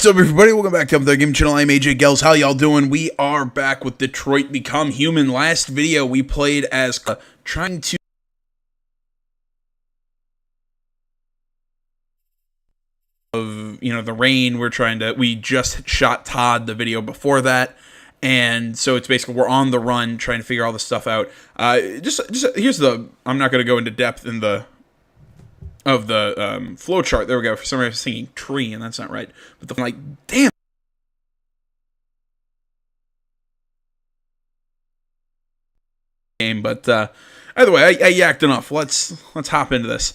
What's up, everybody? Welcome back to the Game Channel. I'm AJ Gels. How y'all doing? We are back with Detroit Become Human. Last video we played as trying to the rain. We just shot Todd the video before that, and so it's basically we're on the run trying to figure all this stuff out. Just here's the. I'm not going to go into depth in the flow chart. There we go. For some reason I was thinking tree, and that's not right. But I'm like, damn. Game, but either way, I yacked enough. Let's hop into this.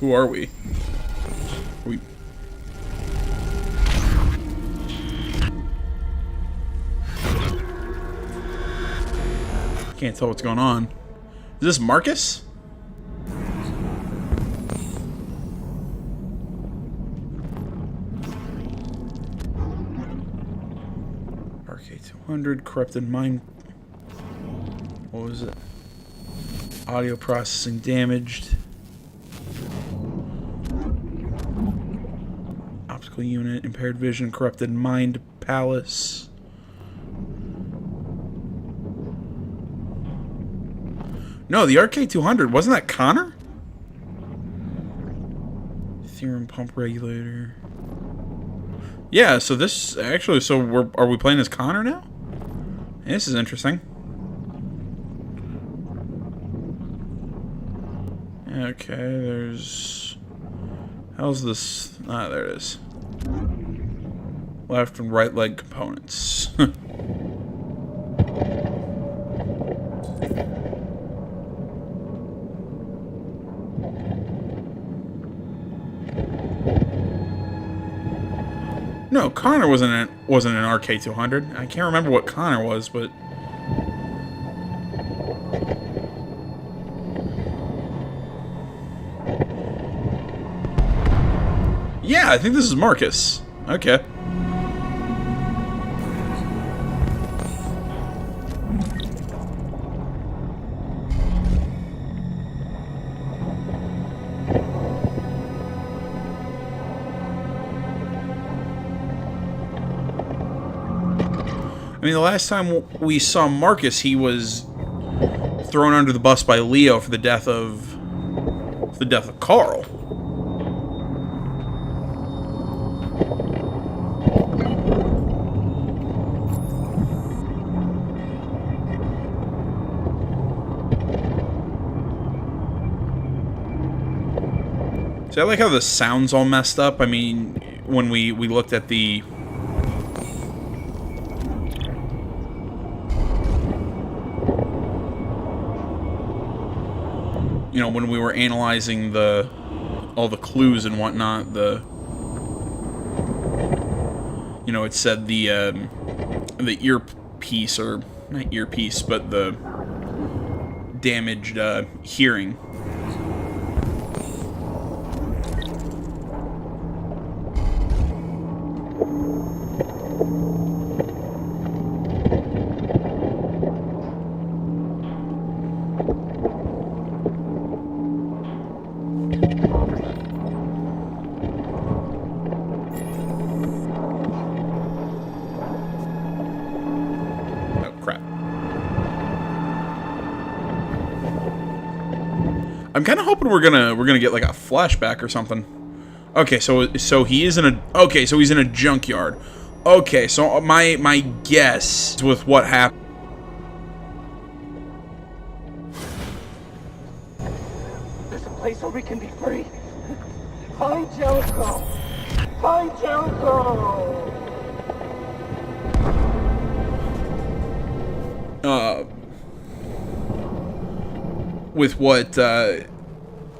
Who are we? Can't tell what's going on. Is this Marcus? RK200, corrupted mind. What was it? Audio processing damaged. Optical unit, impaired vision, corrupted mind palace. No, the RK200, wasn't that Connor? Theorem pump regulator. Yeah, so this actually, are we playing as Connor now? This is interesting. Okay, there's... How's this? Ah, there it is. Left and right leg components. No, Connor wasn't an RK200. I can't remember what Connor was, but... Yeah, I think this is Marcus. Okay. I mean, the last time we saw Marcus, he was thrown under the bus by Leo for the death of Carl. See, I like how the sound's all messed up. I mean, when we looked at the... You know, when we were analyzing all the clues and whatnot, it said the earpiece, or not earpiece, but the damaged hearing. I'm kind of hoping we're gonna get like a flashback or something. Okay, so he is in a so he's in a junkyard. Okay, so my guess with what happened. There's a place where we can be free. Find Jericho. Find Jericho. With what,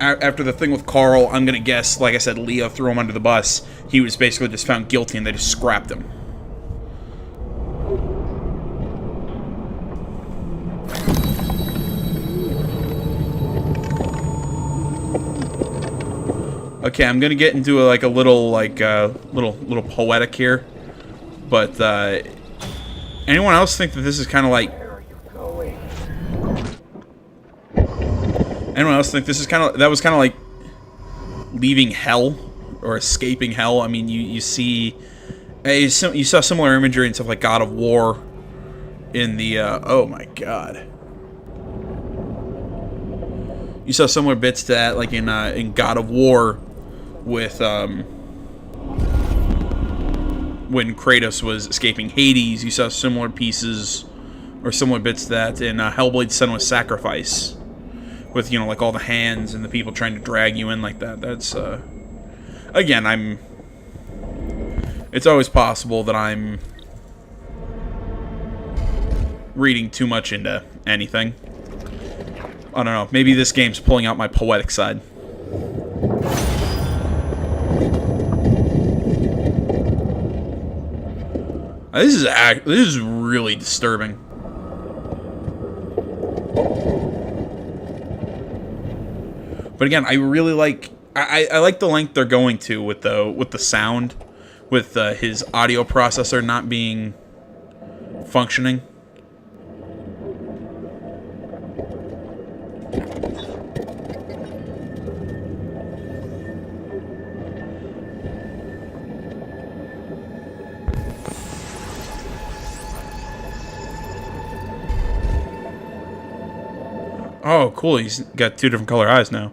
after the thing with Carl, I'm gonna guess, like I said, Leo threw him under the bus. He was basically just found guilty and they just scrapped him. Okay, I'm gonna get into like a little little poetic here, but anyone else think that this is kind of like? Where are you going? Anyone else think this is that was kind of like leaving hell or escaping hell? I mean, you see, you saw similar imagery and stuff like God of War in the oh my god. You saw similar bits to that, like in God of War, with when Kratos was escaping Hades. You saw similar pieces or similar bits to that in Hellblade: Senua's Sacrifice, with like all the hands and the people trying to drag you in like that. That's again, it's always possible that I'm reading too much into anything. I don't know. Maybe this game's pulling out my poetic side. This is really disturbing. But again, I really like I like the length they're going to with the sound, with his audio processor not being functioning. Oh, cool. He's got 2 different color eyes now.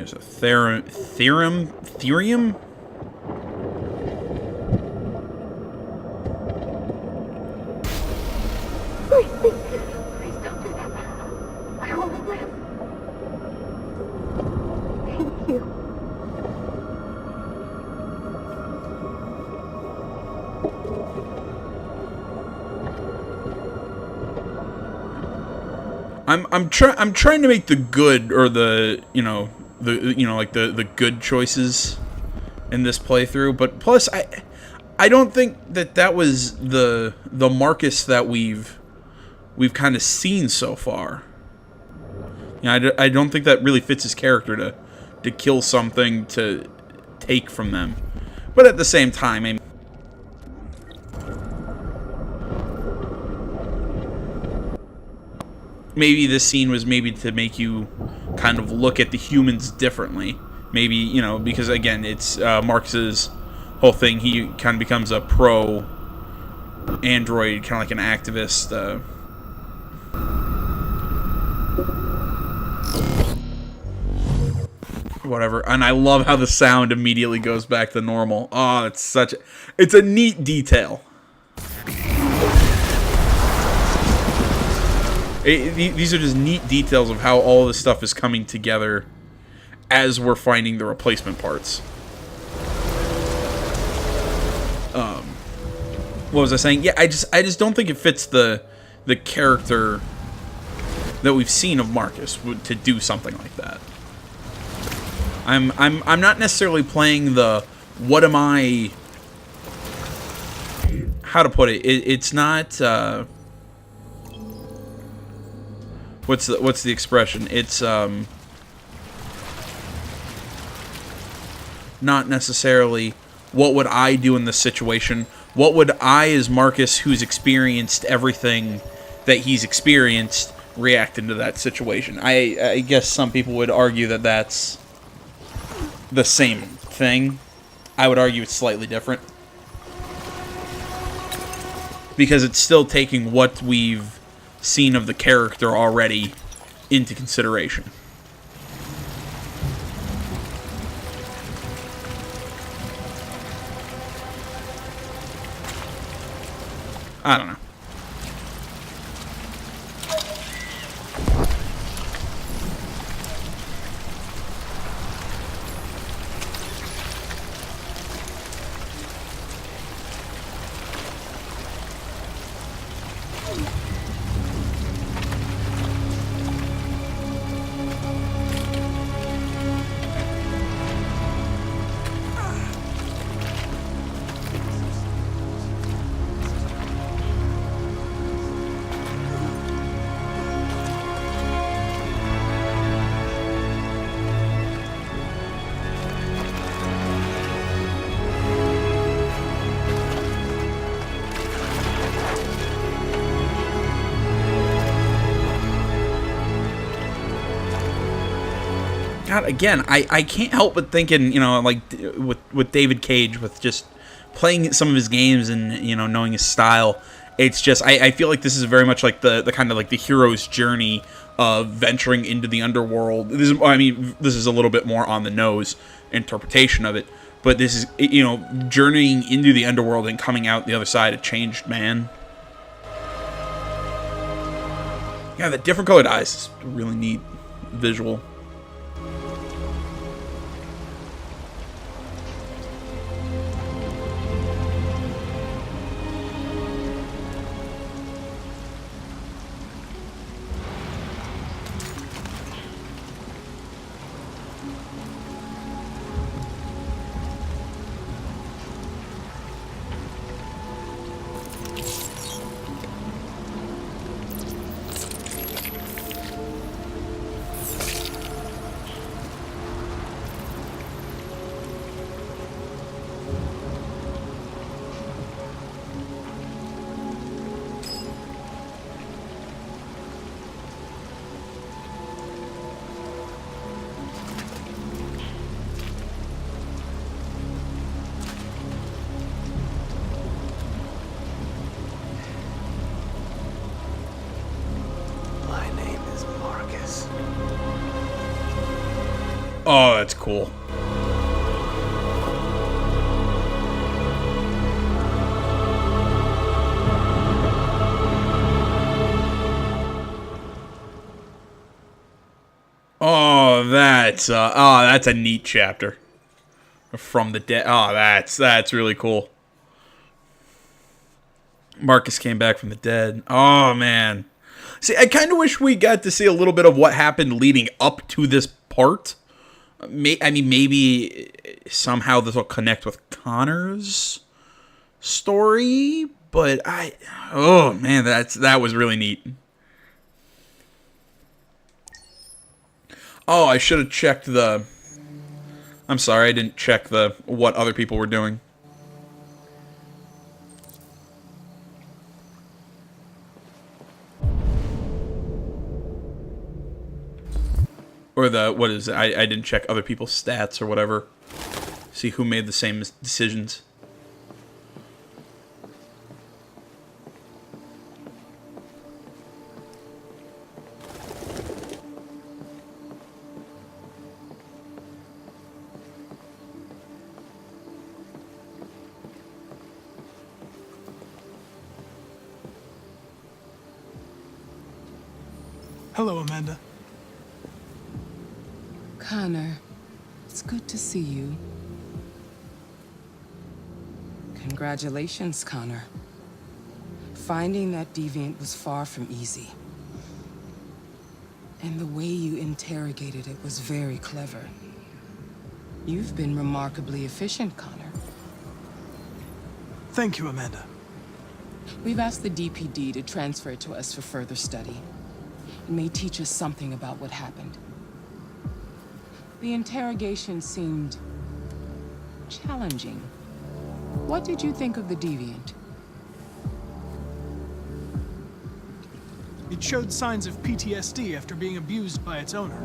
There's a theorem? Please don't do that. I want to live. Thank you. I'm trying to make the good, or the the good choices in this playthrough, but plus I don't think that was the Marcus that we've kind of seen so far. I don't think that really fits his character to kill something to take from them. But at the same time, I mean, maybe this scene was maybe to make you kind of look at the humans differently. Maybe, because again, it's Marcus's whole thing. He kind of becomes a pro-android, kind of like an activist. Whatever. And I love how the sound immediately goes back to normal. Oh, it's a neat detail. These are just neat details of how all this stuff is coming together as we're finding the replacement parts. What was I saying? Yeah, I just don't think it fits the character that we've seen of Marcus to do something like that. I'm not necessarily playing the what am I? How to put it? It's not. What's the expression? It's not necessarily what would I do in this situation. What would I, as Marcus, who's experienced everything that he's experienced, react into that situation? I guess some people would argue that that's the same thing. I would argue it's slightly different, because it's still taking what we've seen of the character already into consideration. I don't know. God, again, I can't help but thinking, like with David Cage, with just playing some of his games and knowing his style. It's just I feel like this is very much like the kind of like the hero's journey of venturing into the underworld. This is a little bit more on the nose interpretation of it, but this is journeying into the underworld and coming out the other side a changed man. Yeah, the different colored eyes is a really neat visual. Oh, that's cool. That's a neat chapter. From the Dead. Oh, that's really cool. Marcus came back from the dead. Oh man. See, I kind of wish we got to see a little bit of what happened leading up to this part. Maybe somehow this will connect with Connor's story, but oh man, that was really neat. Oh, I should have checked I'm sorry, I didn't check what other people were doing. Or what is it? I didn't check other people's stats or whatever. See who made the same decisions. Hello, Amanda. Connor, it's good to see you. Congratulations, Connor. Finding that deviant was far from easy. And the way you interrogated it was very clever. You've been remarkably efficient, Connor. Thank you, Amanda. We've asked the DPD to transfer it to us for further study. It may teach us something about what happened. The interrogation seemed challenging. What did you think of the deviant? It showed signs of PTSD after being abused by its owner.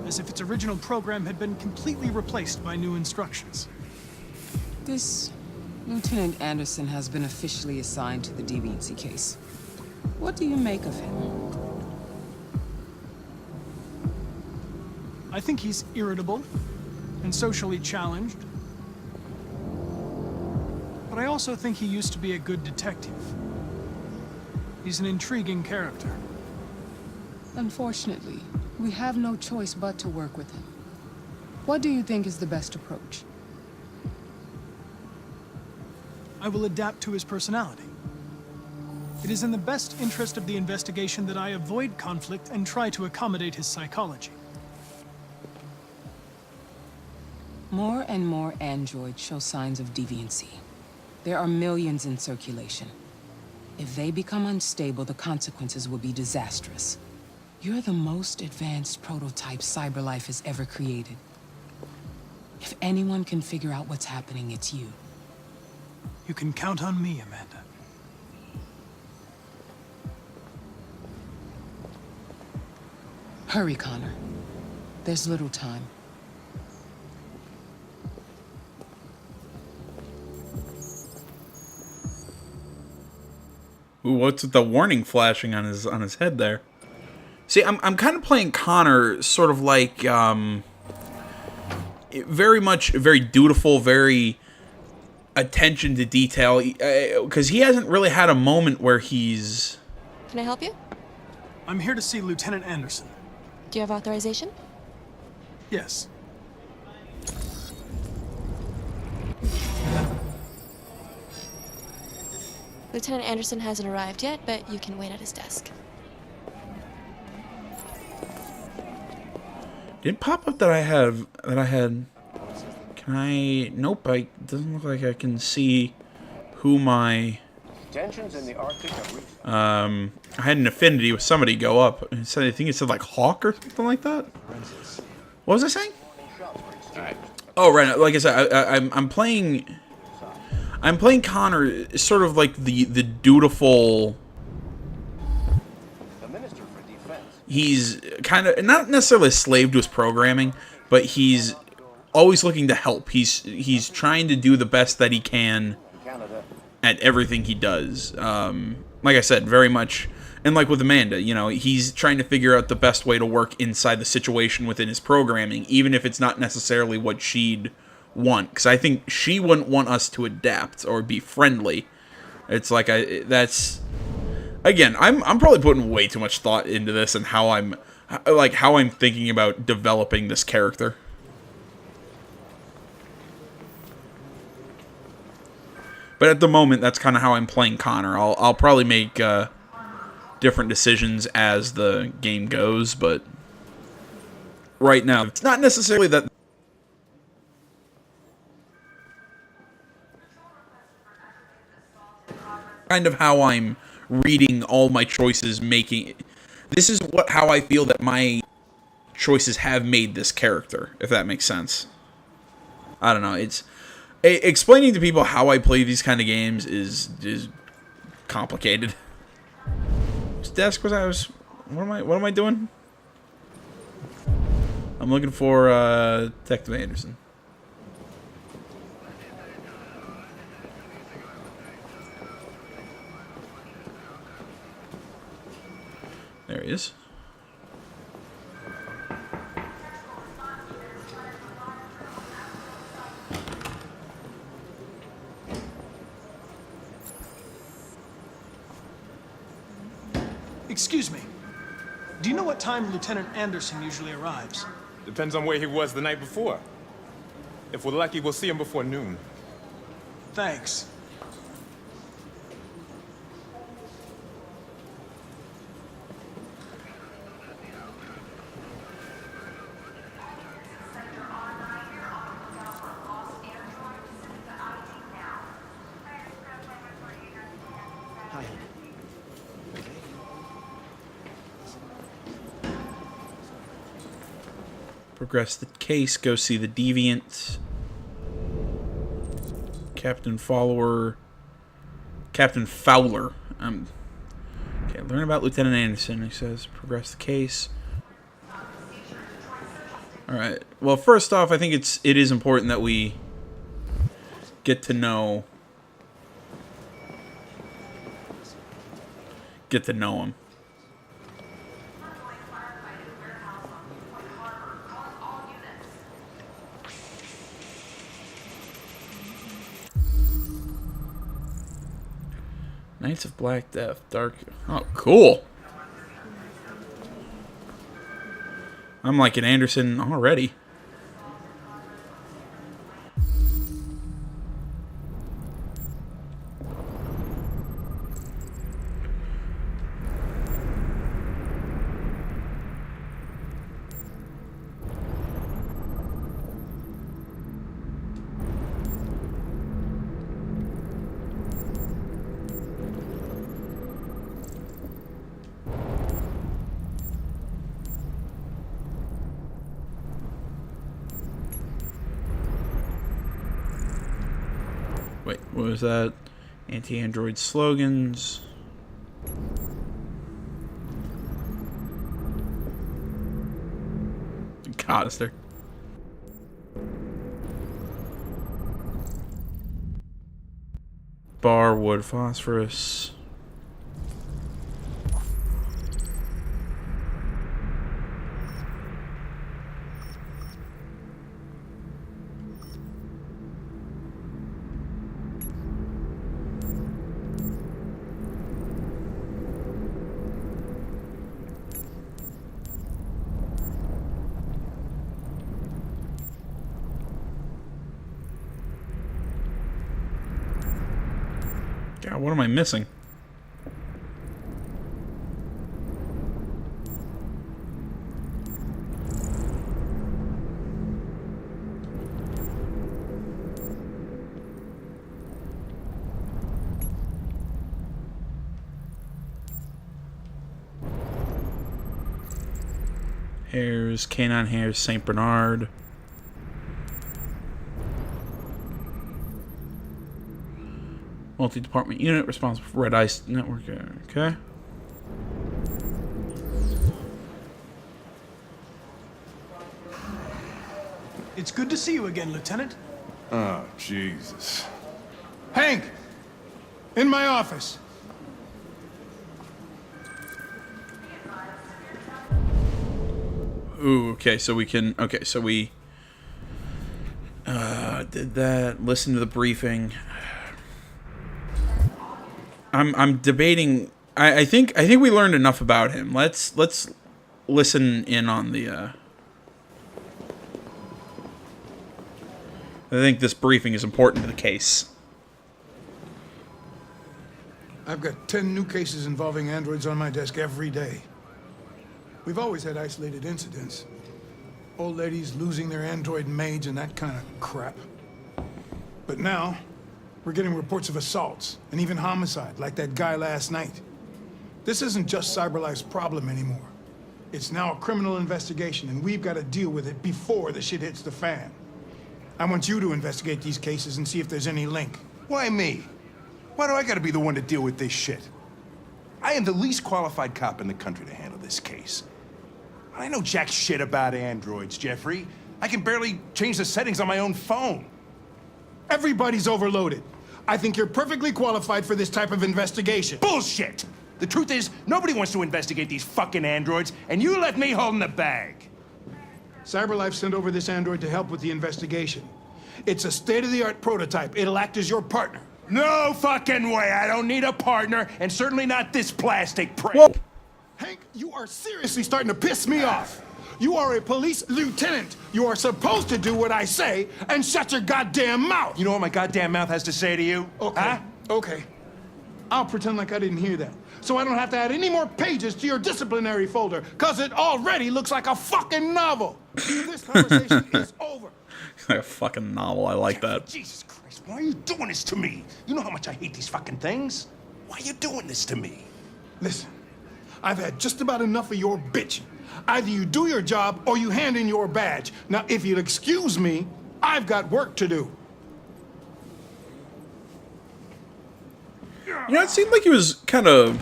As if its original program had been completely replaced by new instructions. This Lieutenant Anderson has been officially assigned to the deviancy case. What do you make of him? I think he's irritable and socially challenged. But I also think he used to be a good detective. He's an intriguing character. Unfortunately, we have no choice but to work with him. What do you think is the best approach? I will adapt to his personality. It is in the best interest of the investigation that I avoid conflict and try to accommodate his psychology. More and more androids show signs of deviancy. There are millions in circulation. If they become unstable, the consequences will be disastrous. You're the most advanced prototype CyberLife has ever created. If anyone can figure out what's happening, it's you. You can count on me, Amanda. Hurry, Connor. There's little time. Ooh, what's with the warning flashing on his head there? See, I'm kind of playing Connor sort of like very dutiful, very attention to detail, because he hasn't really had a moment where he's... Can I help you? I'm here to see Lieutenant Anderson. Do you have authorization? Yes. Lieutenant Anderson hasn't arrived yet, but you can wait at his desk. Did it pop up that I had... Can I... Nope, doesn't look like I can see who my... Tensions in the Arctic have reached. I had an affinity with somebody go up. I think it said like Hawk or something like that. What was I saying? Oh, right. Like I said, I'm playing Connor, sort of like the dutiful. The Minister for Defense. He's kind of not necessarily a slave to his programming, but he's always looking to help. He's trying to do the best that he can Canada. at everything he does. Like I said, very much, and like with Amanda, you know, he's trying to figure out the best way to work inside the situation within his programming, even if it's not necessarily what she'd want. Because I think she wouldn't want us to adapt or be friendly. It's like that's again, I'm probably putting way too much thought into this and how I'm thinking about developing this character. But at the moment, that's kind of how I'm playing Connor. I'll probably make different decisions as the game goes, but right now, it's not necessarily that. Kind of how I'm reading all my choices, making. This is how I feel that my choices have made this character, if that makes sense. I don't know. It's. Explaining to people how I play these kind of games is complicated. This desk was what am I doing? I'm looking for Detective Anderson. There he is. Excuse me. Do you know what time Lieutenant Anderson usually arrives? Depends on where he was the night before. If we're lucky, we'll see him before noon. Thanks. Progress the case, go see the Deviant. Captain Fowler. Okay, learn about Lieutenant Anderson, he says. Progress the case. Alright. Well, first off, I think it is important that we get to know him. Knights of Black Death, Dark... Oh, cool! I'm liking Anderson already. Wait, what was that? Anti-android slogans. Codister. Bar, wood, phosphorus. God, what am I missing? Hairs, canine hairs, Saint Bernard. Multi-department unit responsible for Red Ice Network. Okay. It's good to see you again, Lieutenant. Oh, Jesus. Hank! In my office. Ooh, okay, so we can... Okay, so we... did that. Listen to the briefing. I'm debating... I think we learned enough about him. Let's listen in on the... I think this briefing is important to the case. I've got 10 new cases involving androids on my desk every day. We've always had isolated incidents. Old ladies losing their android maids and that kind of crap. But now, we're getting reports of assaults and even homicide, like that guy last night. This isn't just CyberLife's problem anymore. It's now a criminal investigation, and we've got to deal with it before the shit hits the fan. I want you to investigate these cases and see if there's any link. Why me? Why do I gotta be the one to deal with this shit? I am the least qualified cop in the country to handle this case. I know jack shit about androids, Jeffrey. I can barely change the settings on my own phone. Everybody's overloaded. I think you're perfectly qualified for this type of investigation. Bullshit! The truth is, nobody wants to investigate these fucking androids, and you left me holding the bag. CyberLife sent over this android to help with the investigation. It's a state-of-the-art prototype. It'll act as your partner. No fucking way! I don't need a partner, and certainly not this plastic prick. Whoa. Hank, you are seriously starting to piss me off. You are a police lieutenant. You are supposed to do what I say and shut your goddamn mouth. You know what my goddamn mouth has to say to you? Okay, Huh? okay. I'll pretend like I didn't hear that. So I don't have to add any more pages to your disciplinary folder, because it already looks like a fucking novel. This conversation is over. Like a fucking novel. I like that. Jesus Christ, why are you doing this to me? You know how much I hate these fucking things. Why are you doing this to me? Listen, I've had just about enough of your bitching. Either you do your job or you hand in your badge. Now, if you'll excuse me, I've got work to do. You know, it seemed like he was kind of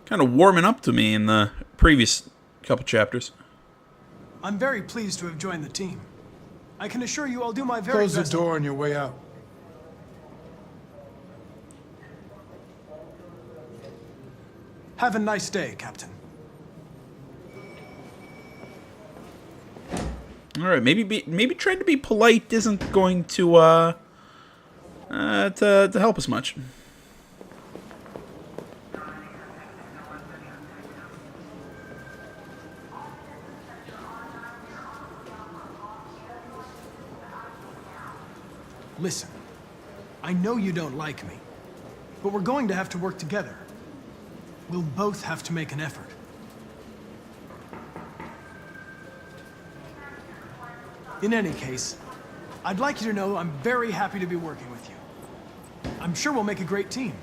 warming up to me in the previous couple chapters. I'm very pleased to have joined the team. I can assure you I'll do my very Close the best. door on your way out. Have a nice day, Captain. All right, maybe trying to be polite isn't going to help us much. Listen, I know you don't like me, but we're going to have to work together. We'll both have to make an effort. In any case, I'd like you to know I'm very happy to be working with you. I'm sure we'll make a great team.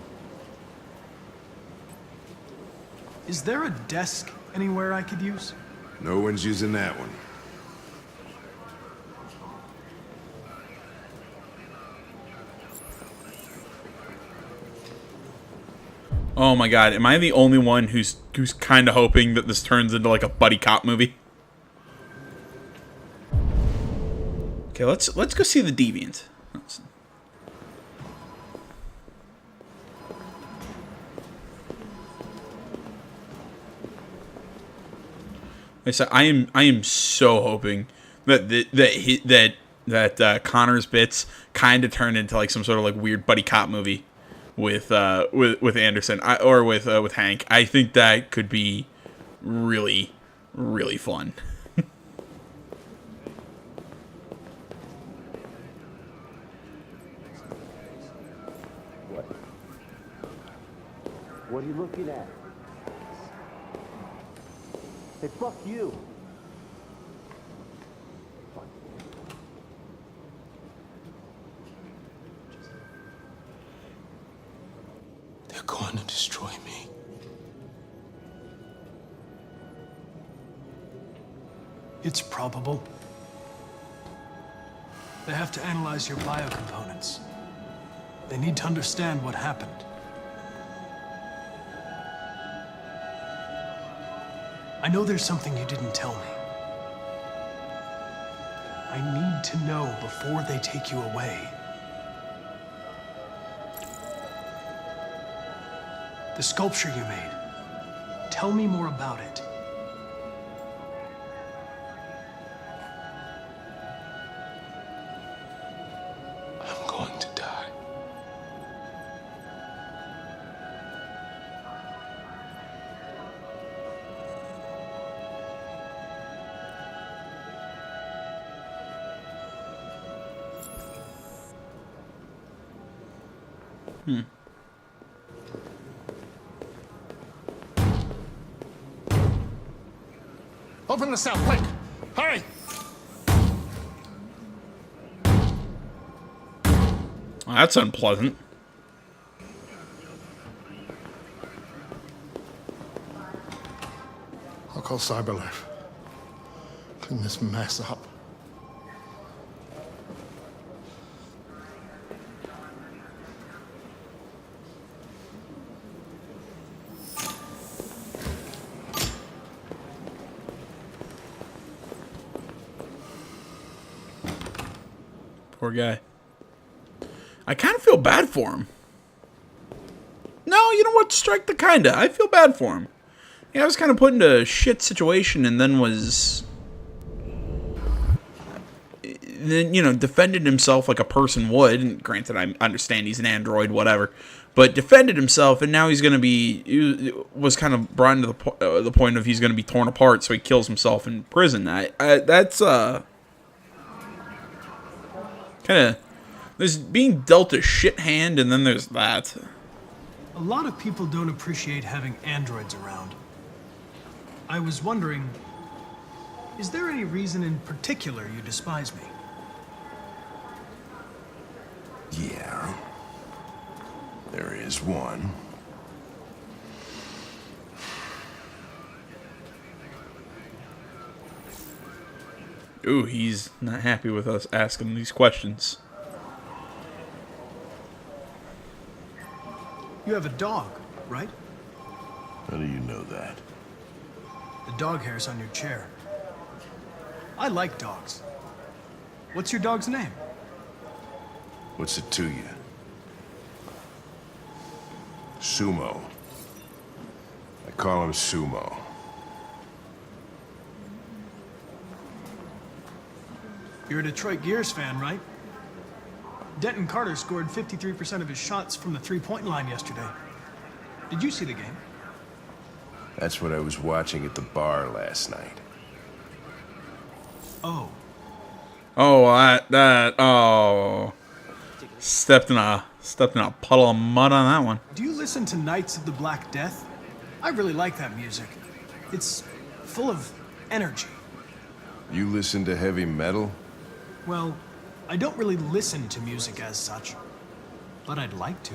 Is there a desk anywhere I could use? No one's using that one. Oh my god, am I the only one who's kind of hoping that this turns into like a buddy cop movie? Okay, let's go see the Deviant. I said I am so hoping that Connor's bits kind of turn into like some sort of like weird buddy cop movie with Anderson or with Hank. I think that could be really fun. What are you looking at? Hey, fuck you. They're going to destroy me. It's probable. They have to analyze your biocomponents. They need to understand what happened. I know there's something you didn't tell me. I need to know before they take you away. The sculpture you made. Tell me more about it. I'm going to die. Open the cell, quick! Hurry! Well, that's unpleasant. I'll call Cyberlife. Clean this mess up. Poor guy. I kind of feel bad for him. No, you know what? Strike the kinda. I feel bad for him. Yeah, I was kind of put into a shit situation and then defended himself like a person would. And granted, I understand he's an android, whatever. But defended himself, and now he's going to be... He was kind of brought into the point of he's going to be torn apart, so he kills himself in prison. That's, kind of... There's being dealt a shit hand, and then there's that. A lot of people don't appreciate having androids around. I was wondering, is there any reason in particular you despise me? Yeah. There is one. Ooh, he's not happy with us asking these questions. You have a dog, right? How do you know that? The dog hair's on your chair. I like dogs. What's your dog's name? What's it to you? Sumo. I call him Sumo. You're a Detroit Gears fan, right? Denton Carter scored 53% of his shots from the three-point line yesterday. Did you see the game? That's what I was watching at the bar last night. Oh. Oh, stepped in a puddle of mud on that one. Do you listen to Knights of the Black Death? I really like that music. It's full of energy. You listen to heavy metal? Well, I don't really listen to music as such, but I'd like to.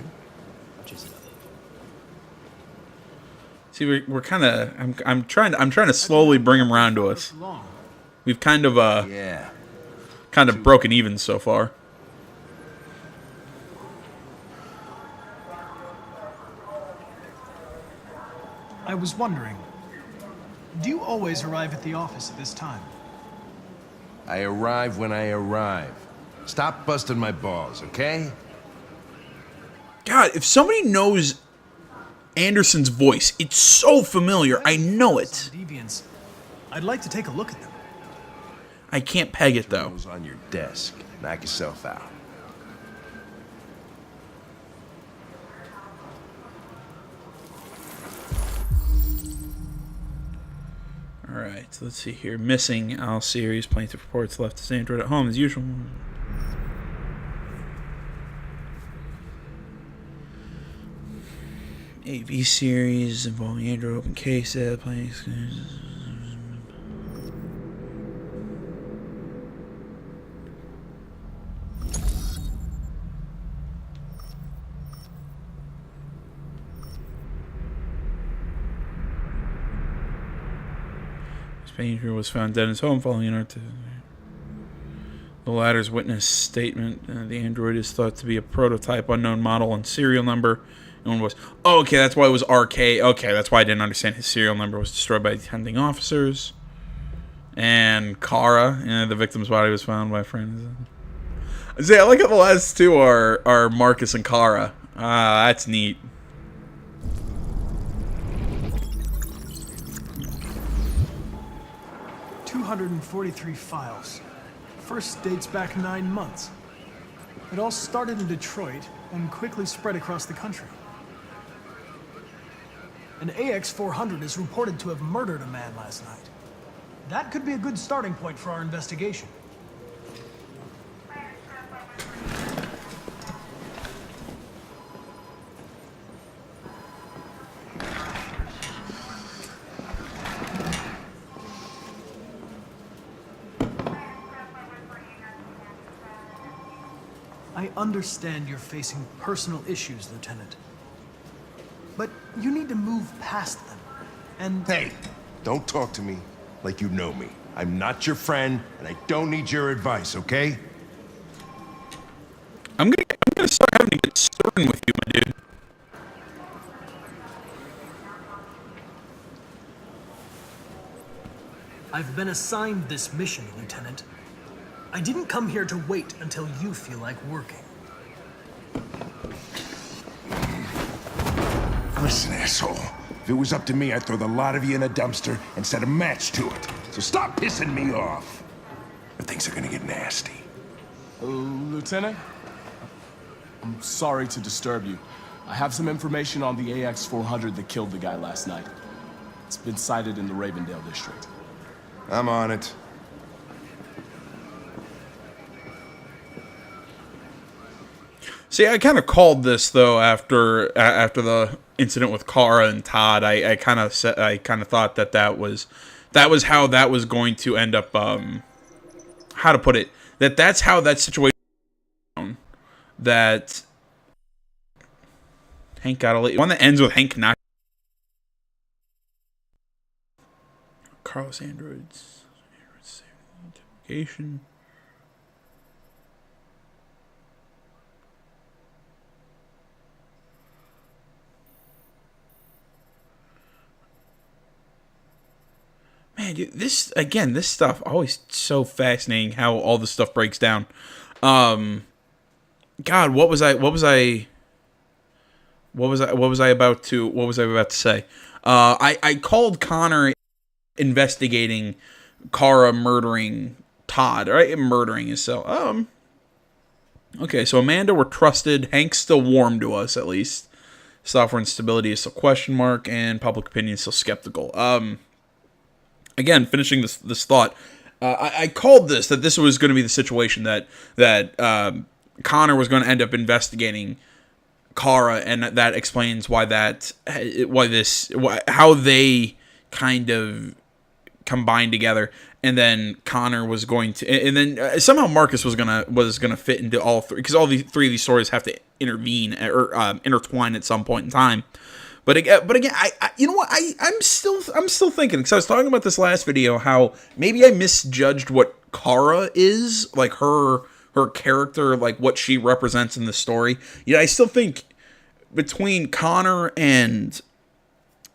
See, we're kind of. I'm trying to slowly bring him around to us. We've kind of Yeah. broken even so far. I was wondering, do you always arrive at the office at this time? I arrive when I arrive. Stop busting my balls, okay? God, if somebody knows Anderson's voice, it's so familiar. I know it. Deviants. I'd like to take a look at them. I can't peg it, though. Those on your desk. Knock yourself out. Alright, so let's see here. Missing Al series. Plaintiff reports left his android at home as usual. AV series involving Android open case playing. Painter was found dead in his home following an art. The latter's witness statement: the android is thought to be a prototype, unknown model, and serial number. And one was, oh, okay, that's why it was RK. Okay, that's why I didn't understand his serial number was destroyed by attending officers. And Kara, the victim's body was found by friends. See, I like how the last two are Marcus and Kara. That's neat. $243 files. First dates back 9 months. It all started in Detroit and quickly spread across the country. An AX-400 is reported to have murdered a man last night. That could be a good starting point for our investigation. I understand you're facing personal issues, Lieutenant. But you need to move past them. And... Hey, don't talk to me like you know me. I'm not your friend, and I don't need your advice, okay? I'm gonna start having to get stern with you, my dude. I've been assigned this mission, Lieutenant. I didn't come here to wait until you feel like working. Listen, asshole. If it was up to me, I'd throw the lot of you in a dumpster and set a match to it. So stop pissing me off. Or things are gonna get nasty. Lieutenant? I'm sorry to disturb you. I have some information on the AX-400 that killed the guy last night. It's been sighted in the Ravendale district. I'm on it. See, I kind of called this though after the incident with Kara and Todd. I kind of thought that was how that was going to end up. How to put it? That's how that situation. That Hank got one that ends with Hank not. Carlos androids interrogation. Man, dude, this stuff always so fascinating. How all this stuff breaks down. God, what was I about to say? I called Connor investigating Kara murdering Todd, right? Murdering his cell. Okay, so Amanda, we're trusted. Hank's still warm to us, at least. Software instability is still question mark, and public opinion is still skeptical. Again, finishing this thought, I called that this was going to be the situation that Connor was going to end up investigating Kara, and that explains how they kind of combined together, and then Connor was going to, and then somehow Marcus was gonna fit into all three, because all the three of these stories have to intervene or intertwine at some point in time. But again, I you know what? I'm still thinking, because I was talking about this last video, how maybe I misjudged what Kara is, like her character, like what she represents in the story. Yeah, I still think between Connor and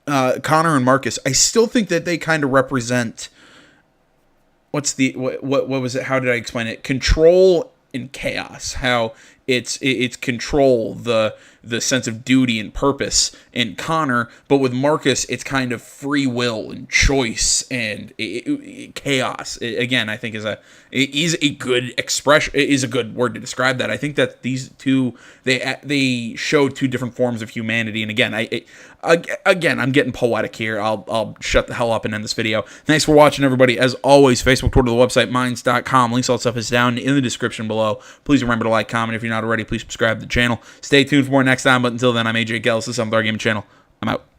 Marcus, I still think that they kind of represent what's the what was it? How did I explain it? Control and chaos. How it's control, the sense of duty and purpose in Connor, but with Marcus it's kind of free will and choice and chaos. Again, I think is a good expression, is a good word to describe that. I think that these two, they show two different forms of humanity. And again, I'm getting poetic here. I'll shut the hell up and end this video. Thanks for watching, everybody. As always, Facebook, Twitter, the website, minds.com. Links, all that stuff is down in the description below. Please remember to like, comment. If you're not already, please subscribe to the channel. Stay tuned for more next time. But until then, I'm AJ Gillis. This is the Gaming Channel. I'm out.